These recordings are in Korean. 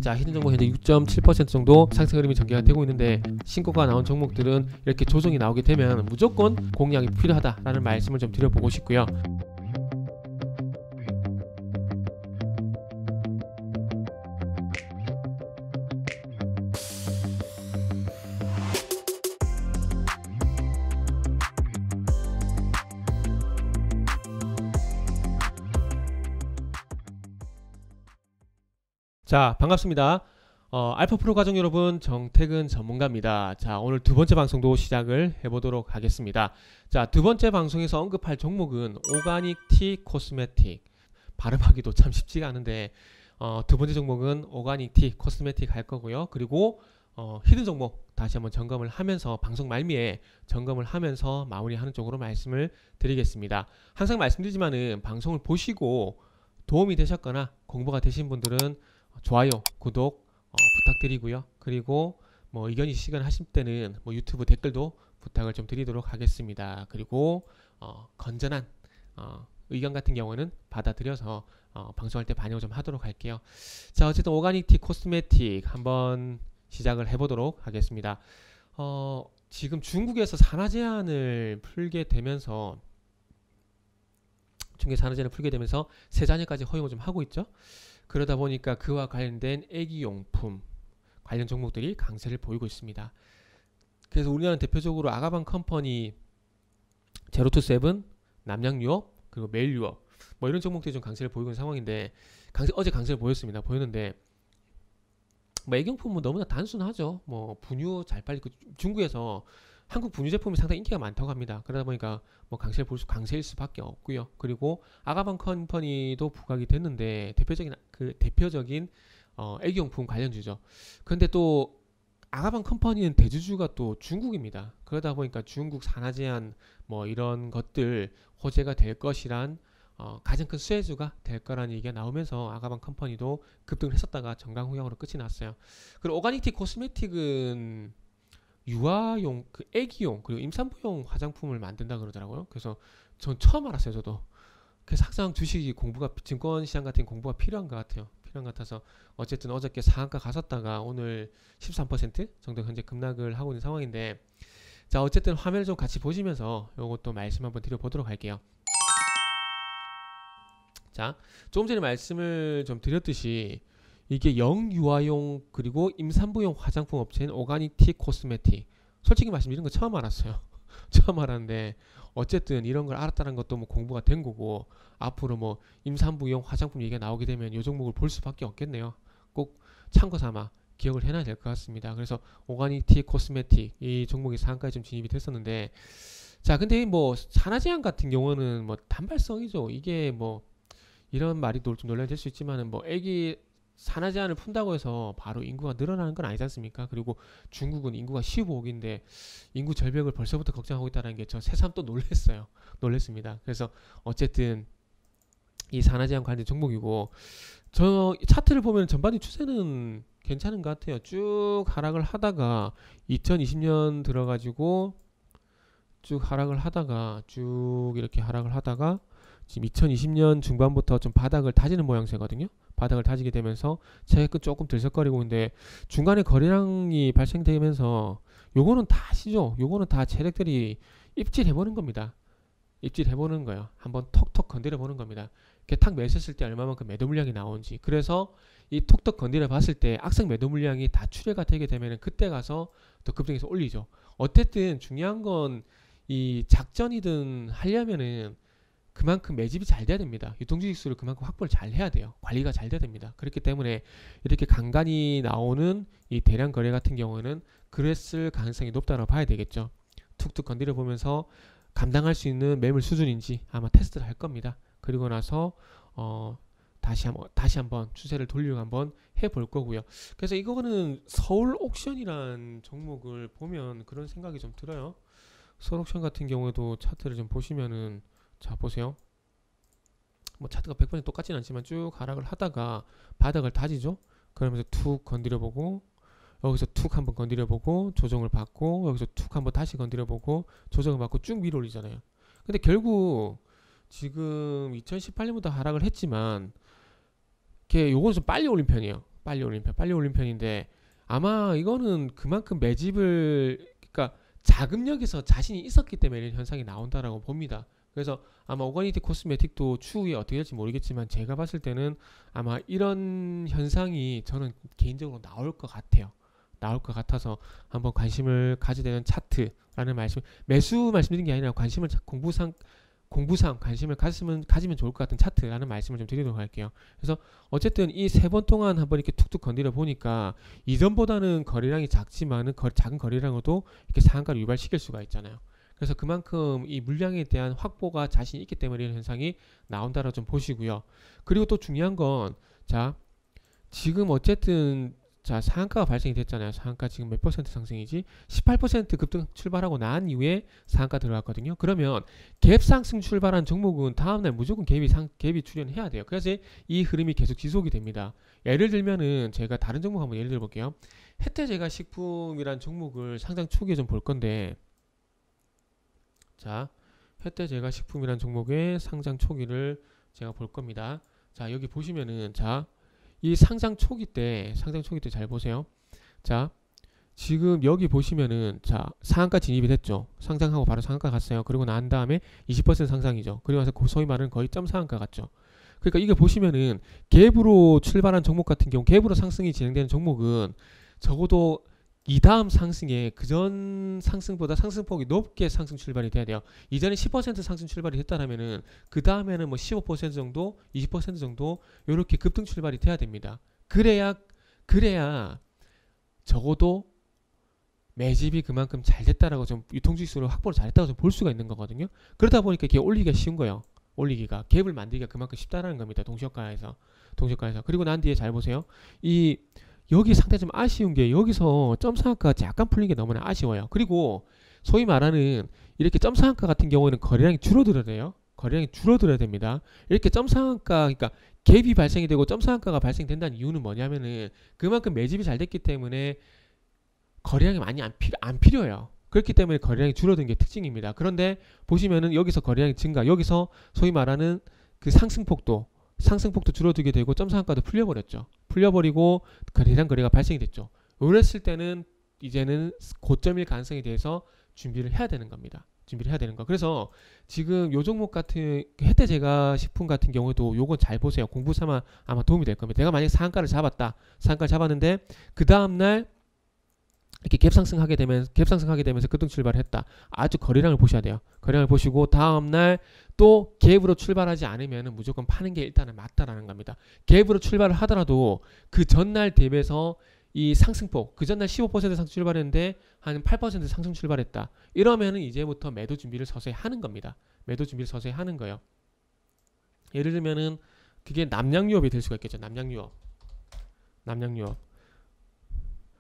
자, 히든 종목 현재 6.7% 정도 상승 흐름이 전개가 되고 있는데, 신고가 나온 종목들은 이렇게 조정이 나오게 되면 무조건 공략이 필요하다라는 말씀을 좀 드려보고 싶고요. 자, 반갑습니다. 알파프로 가족 여러분, 정태근 전문가입니다. 자, 오늘 두 번째 방송도 시작을 해보도록 하겠습니다. 자, 두 번째 방송에서 언급할 종목은 오가닉 티 코스메틱. 발음하기도 참 쉽지가 않은데, 두 번째 종목은 오가닉 티 코스메틱 할 거고요. 그리고 히든 종목 다시 한번 점검을 하면서, 방송 말미에 점검을 하면서 마무리하는 쪽으로 말씀을 드리겠습니다. 항상 말씀드리지만은 방송을 보시고 도움이 되셨거나 공부가 되신 분들은 좋아요, 구독 부탁드리고요. 그리고 뭐 의견 있으시거나 하실 때는 뭐 유튜브 댓글도 부탁을 좀 드리도록 하겠습니다. 그리고 건전한 의견 같은 경우는 받아들여서 방송할 때 반영을 좀 하도록 할게요. 자, 어쨌든 오가닉 티 코스메틱 한번 시작을 해보도록 하겠습니다. 지금 중국에서 산화 제한을 풀게 되면서 세자녀까지 허용을 좀 하고 있죠. 그러다 보니까 그와 관련된 애기용품 관련 종목들이 강세를 보이고 있습니다. 그래서 우리나라는 대표적으로 아가방 컴퍼니, 제로투세븐, 남양유업, 그리고 메일유업 뭐 이런 종목들이 좀 강세를 보이고 있는 상황인데, 어제 강세를 보였는데 뭐 애기용품은 너무나 단순하죠. 뭐 분유 잘 팔리고, 중국에서 한국 분유 제품이 상당히 인기가 많다고 합니다. 그러다 보니까 뭐 강세일 수밖에 없고요. 그리고 아가방 컴퍼니도 부각이 됐는데 대표적인 애기용품 관련주죠. 그런데 또 아가방 컴퍼니는 대주주가 또 중국입니다. 그러다 보니까 중국 산화 제한 뭐 이런 것들 호재가 될 것이란 가장 큰 수혜주가 될 거라는 얘기가 나오면서 아가방 컴퍼니도 급등을 했었다가 정강후양으로 끝이 났어요. 그리고 오가닉 티 코스메틱은 유아용, 애기용, 그리고 임산부용 화장품을 만든다 그러더라고요. 그래서 전 처음 알았어요, 저도. 그래서 항상 주식이 증권시장 같은 공부가 필요한 것 같아요. 필요한 것 같아서 어쨌든 어저께 상한가 갔었다가 오늘 13% 정도 현재 급락을 하고 있는 상황인데, 자, 어쨌든 화면을 좀 같이 보시면서 이것도 말씀 한번 드려보도록 할게요. 자, 조금 전에 말씀을 좀 드렸듯이 이게 영유아용 그리고 임산부용 화장품 업체인 오가닉 티 코스메틱, 솔직히 말씀 이런 거 처음 알았어요. 처음 알았는데 어쨌든 이런 걸 알았다는 것도 뭐 공부가 된 거고, 앞으로 뭐 임산부용 화장품 얘기가 나오게 되면 이 종목을 볼 수밖에 없겠네요. 꼭 참고 삼아 기억을 해놔야 될 것 같습니다. 그래서 오가닉 티 코스메틱 이 종목이 상한가에 좀 진입이 됐었는데, 자, 근데 뭐 산화 제한 같은 경우는 뭐 단발성이죠. 이게 뭐 이런 말이 좀 논란이 될 수 있지만은, 뭐 애기 산화 제한을 푼다고 해서 바로 인구가 늘어나는 건 아니지 않습니까? 그리고 중국은 인구가 15억인데 인구 절벽을 벌써부터 걱정하고 있다는 게 저 새삼 또 놀랬습니다. 그래서 어쨌든 이 산화 제한 관련 종목이고, 저 차트를 보면 전반적인 추세는 괜찮은 것 같아요. 쭉 하락을 하다가 2020년 들어가지고 쭉 이렇게 하락을 하다가 지금 2020년 중반부터 좀 바닥을 다지는 모양새거든요. 바닥을 다지게 되면서 최근 조금 들썩거리고 있는데, 중간에 거래량이 발생되면서 요거는 다 아시죠? 요거는 다 세력들이 입질해보는 겁니다. 입질해보는 거예요. 한번 톡톡 건드려보는 겁니다. 이렇게 탁 매수했을 때 얼마만큼 매도 물량이 나오는지. 그래서 이 톡톡 건드려 봤을 때 악성 매도 물량이 다 출회가 되게 되면 그때 가서 더 급등해서 올리죠. 어쨌든 중요한 건 이 작전이든 하려면은 그만큼 매집이 잘 돼야 됩니다. 유통주식수를 그만큼 확보를 잘 해야 돼요. 관리가 잘 돼야 됩니다. 그렇기 때문에 이렇게 간간히 나오는 이 대량 거래 같은 경우는 그랬을 가능성이 높다고 봐야 되겠죠. 툭툭 건드려 보면서 감당할 수 있는 매물 수준인지 아마 테스트를 할 겁니다. 그리고 나서 다시 한번 추세를 돌리고 한번 해볼 거고요. 그래서 이거는 서울 옥션이란 종목을 보면 그런 생각이 좀 들어요. 서울 옥션 같은 경우에도 차트를 좀 보시면은, 자, 보세요. 뭐 차트가 100% 똑같진 않지만 쭉 하락을 하다가 바닥을 다지죠. 그러면서 툭 건드려보고, 여기서 툭 한번 건드려보고 조정을 받고, 여기서 툭 한번 다시 건드려보고 조정을 받고 쭉 위로 올리잖아요. 근데 결국 지금 2018년부터 하락을 했지만 요거는 좀 빨리 올린 편이에요. 빨리 올린 편인데 아마 이거는 그만큼 매집을 그러니까 자금력에서 자신이 있었기 때문에 이런 현상이 나온다라고 봅니다. 그래서 아마 오가니티 코스메틱도 추후에 어떻게 될지 모르겠지만 제가 봤을 때는 아마 이런 현상이 저는 개인적으로 나올 것 같아요. 나올 것 같아서 한번 관심을 가져야 되는 차트라는 말씀, 매수 말씀드린 게 아니라 관심을 공부상 관심을 가지면 좋을 것 같은 차트라는 말씀을 좀 드리도록 할게요. 그래서 어쨌든 이 세 번 동안 한번 이렇게 툭툭 건드려 보니까 이전보다는 거래량이 작지만은 작은 거래량으로도 이렇게 상한가를 유발시킬 수가 있잖아요. 그래서 그만큼 이 물량에 대한 확보가 자신이 있기 때문에 이런 현상이 나온다라고 좀 보시고요. 그리고 또 중요한 건 자, 지금 어쨌든 자, 상한가가 발생이 됐잖아요. 상한가 지금 몇 퍼센트 상승이지? 18% 급등 출발하고 난 이후에 상한가 들어갔거든요. 그러면 갭 상승 출발한 종목은 다음날 무조건 갭이 출현해야 돼요. 그래서 이 흐름이 계속 지속이 됩니다. 예를 들면은 제가 다른 종목 한번 예를 들어 볼게요. 혜태제과식품이란 종목을 상장 초기에 좀 볼 건데 자, 혜태제과식품이란 종목의 상장 초기를 제가 볼 겁니다. 자, 여기 보시면은 자, 이 상장 초기 때 잘 보세요. 자, 지금 여기 보시면은 자, 상한가 진입이 됐죠. 상장하고 바로 상한가 갔어요. 그리고 난 다음에 20% 상승이죠. 그리고 나서 소위 말하는 거의 점 상한가 갔죠. 그러니까 이게 보시면은 갭으로 출발한 종목 같은 경우 갭으로 상승이 진행되는 종목은 적어도 이 다음 상승에 그전 상승보다 상승폭이 높게 상승 출발이 돼야 돼요. 이전에 10% 상승 출발이 됐다라면은 그 다음에는 뭐 15% 정도, 20% 정도 이렇게 급등 출발이 돼야 됩니다. 그래야 적어도 매집이 그만큼 잘 됐다라고 좀 유통지수를 확보를 잘했다고 좀 볼 수가 있는 거거든요. 그러다 보니까 이게 올리기가 쉬운 거예요. 올리기가 갭을 만들기가 그만큼 쉽다라는 겁니다. 동시효과에서. 그리고 난 뒤에 잘 보세요. 여기 상당히 좀 아쉬운 게 여기서 점상한가가 약간 풀린 게 너무나 아쉬워요. 그리고 소위 말하는 이렇게 점상한가 같은 경우에는 거래량이 줄어들어야 돼요. 거래량이 줄어들어야 됩니다. 이렇게 점상한가 그러니까 갭이 발생이 되고 점상한가가 발생된다는 이유는 뭐냐면은 그만큼 매집이 잘 됐기 때문에 거래량이 많이 안 필요해요. 그렇기 때문에 거래량이 줄어든 게 특징입니다. 그런데 보시면은 여기서 거래량이 증가, 여기서 소위 말하는 그 상승폭도 줄어들게 되고 점상한가도 풀려버리고 거래량 거래가 발생이 됐죠. 이랬을 때는 이제는 고점일 가능성에 대해서 준비를 해야 되는 겁니다. 그래서 지금 요 종목 같은 혜태제과식품 같은 경우에도 요건 잘 보세요. 공부 삼아 아마 도움이 될 겁니다. 내가 만약 상한가를 잡았는데 그 다음날 이렇게 갭 상승하게 되면서 급등 출발을 했다. 아주 거래량을 보셔야 돼요. 거래량을 보시고 다음날 또 갭으로 출발하지 않으면 무조건 파는 게 일단은 맞다라는 겁니다. 갭으로 출발을 하더라도 그 전날 대비해서 이 상승폭, 그 전날 15% 상승 출발했는데 한 8% 상승 출발했다. 이러면은 이제부터 매도 준비를 서서히 하는 겁니다. 매도 준비를 서서히 하는 거예요. 예를 들면은 그게 남양유업이 될 수가 있겠죠. 남양유업.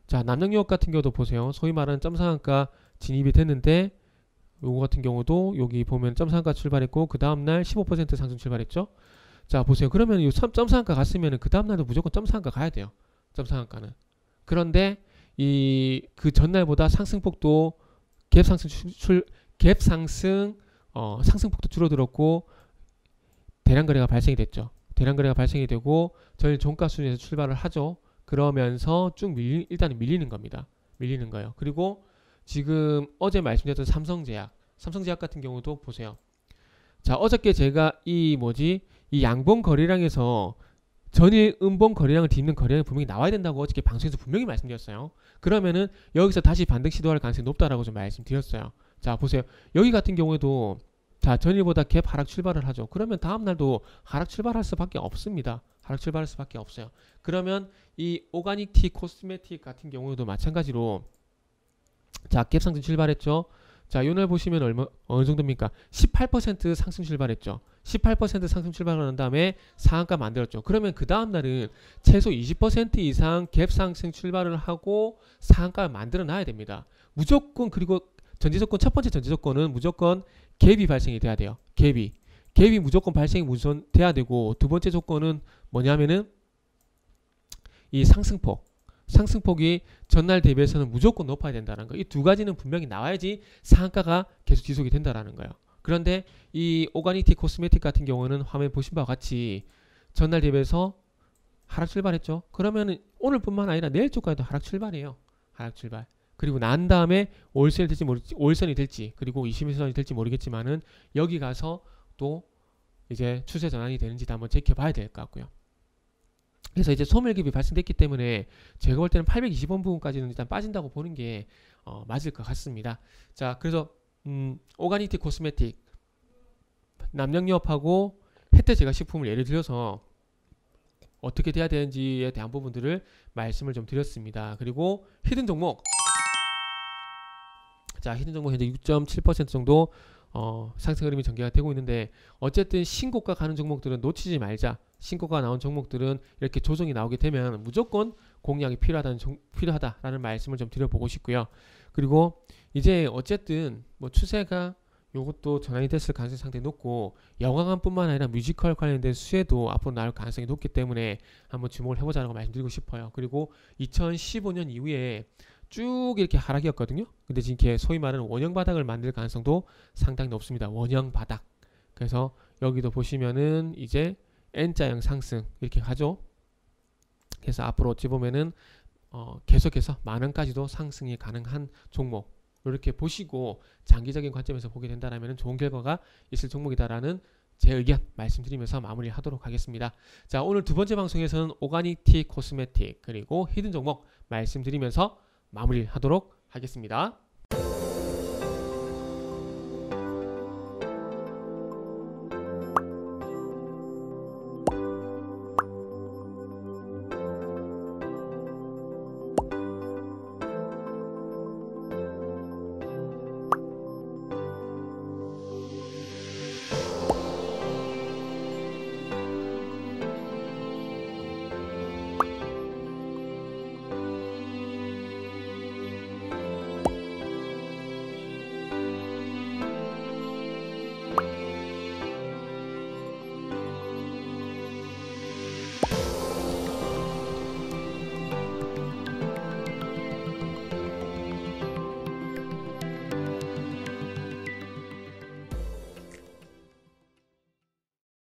자, 남양유업 같은 경우도 보세요. 소위 말하는 점상한가 진입이 됐는데 요거 같은 경우도 여기 보면 점상한가 출발했고 그 다음날 15% 상승 출발했죠. 자, 보세요. 그러면 이 점상한가 갔으면 그 다음날도 무조건 점상한가 가야 돼요. 점상한가는. 그런데 그 전날보다 상승폭도 상승폭도 줄어들었고 대량 거래가 발생이 됐죠. 대량 거래가 발생이 되고 저희 종가 수준에서 출발을 하죠. 그러면서 쭉 일단은 밀리는 겁니다. 밀리는 거예요. 그리고 지금 어제 말씀드렸던 삼성제약 같은 경우도 보세요. 자, 어저께 제가 이 양봉 거래량에서 전일 음봉 거래량을 뒤집는 거래량이 분명히 나와야 된다고 어저께 방송에서 분명히 말씀드렸어요. 그러면은 여기서 다시 반등 시도할 가능성이 높다라고 좀 말씀드렸어요. 자, 보세요. 여기 같은 경우에도 자, 전일보다 갭 하락 출발을 하죠. 그러면 다음날도 하락 출발할 수밖에 없습니다. 그러면 이 오가닉 티 코스메틱 같은 경우에도 마찬가지로 자, 갭 상승 출발했죠. 자, 요날 보시면 어느 정도입니까? 18% 상승 출발했죠. 18% 상승 출발한 다음에 상한가 만들었죠. 그러면 그 다음 날은 최소 20% 이상 갭 상승 출발을 하고 상한가를 만들어 놔야 됩니다. 무조건. 그리고 첫 번째 전제 조건은 무조건 갭이 발생이 돼야 돼요. 갭이 무조건 발생이 우선 돼야 되고, 두 번째 조건은 뭐냐면은 이 상승폭이 전날 대비해서는 무조건 높아야 된다는 거. 이 두 가지는 분명히 나와야지 상한가가 계속 지속이 된다라는 거예요. 그런데 이 오가닉티 코스메틱 같은 경우는 화면 보신 바와 같이 전날 대비해서 하락 출발했죠. 그러면은 오늘뿐만 아니라 내일 주가에도 하락 출발이에요. 하락 출발. 그리고 난 다음에 월선이 될지 월선이 될지 그리고 21선이 될지 모르겠지만은 여기 가서 또 이제 추세 전환이 되는지도 한번 지켜봐야 될 것 같고요. 그래서 이제 소멸기업이 발생됐기 때문에 제가 볼 때는 820원 부분까지는 일단 빠진다고 보는 게 맞을 것 같습니다. 자, 그래서 오가닉티 코스메틱, 남영유업하고 혜태제과식품을 예를 들어서 어떻게 돼야 되는지에 대한 부분들을 말씀을 좀 드렸습니다. 그리고 히든 종목, 자, 히든 종목 현재 6.7% 정도 상승 흐름이 전개가 되고 있는데 어쨌든 신고가 가는 종목들은 놓치지 말자. 신고가 나온 종목들은 이렇게 조정이 나오게 되면 무조건 공략이 필요하다라는 말씀을 좀 드려보고 싶고요. 그리고 이제 어쨌든 뭐 추세가 요것도 전환이 됐을 가능성이 상당히 높고 영화관뿐만 아니라 뮤지컬 관련된 수혜도 앞으로 나올 가능성이 높기 때문에 한번 주목을 해보자고 말씀드리고 싶어요. 그리고 2015년 이후에 쭉 이렇게 하락이었거든요. 근데 지금 이렇게 소위 말하는 원형 바닥을 만들 가능성도 상당히 높습니다. 원형 바닥. 그래서 여기도 보시면은 이제 N자형 상승 이렇게 가죠. 그래서 앞으로 어찌 보면은 계속해서 만원까지도 상승이 가능한 종목 이렇게 보시고 장기적인 관점에서 보게 된다면 좋은 결과가 있을 종목이다라는 제 의견 말씀드리면서 마무리하도록 하겠습니다. 자, 오늘 두 번째 방송에서는 오가닉티 코스메틱 그리고 히든 종목 말씀드리면서 마무리하도록 하겠습니다.